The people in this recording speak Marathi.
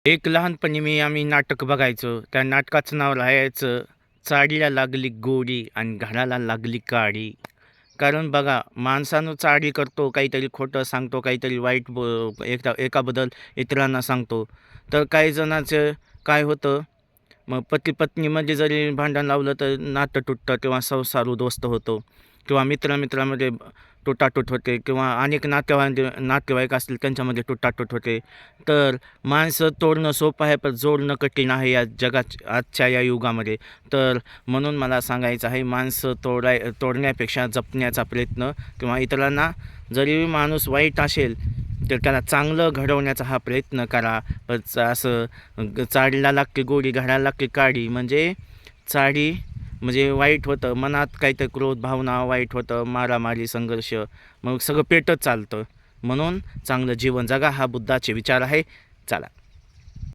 एक लहानपणी आम्ही नाटक बघायचो. त्या नाटकाचं नाव राहायचं, चाडीला लागली गोडी आणि घराला लागली काडी. कारण बघा, माणसानं चाडी करतो, काहीतरी खोटं सांगतो, काहीतरी वाईट एकाबद्दल इतरांना सांगतो. तर काही जणांचं काय होतं, मग पती-पत्नीमध्ये जरी भांडण लावलं तर नातं तुटतं किंवा संसार उद्ध्वस्त होतो किंवा मित्र-मित्रामध्ये तुटातूट होते किंवा अनेक नातेवाईक असतील त्यांच्यामध्ये तुटातूट होते. तर माणसं तोडणं सोपं आहे, पण जोडणं कठीण आहे या आजच्या या युगामध्ये. तर म्हणून मला सांगायचं आहे, माणसं तोडण्यापेक्षा जपण्याचा प्रयत्न किंवा इतरांना जरी माणूस वाईट असेल तर त्याला चांगलं घडवण्याचा हा प्रयत्न करा. पण चाडीला लागते गोडी घडायला लागते काडी. म्हणजे चाडी म्हणजे वाईट होतं, मनात काहीतरी क्रोध भावना वाईट होतं, मारामारी संघर्ष, मग सगळं पेटत चालतं. म्हणून चांगलं जीवन जगा हा बुद्धाचे विचार आहे. चला.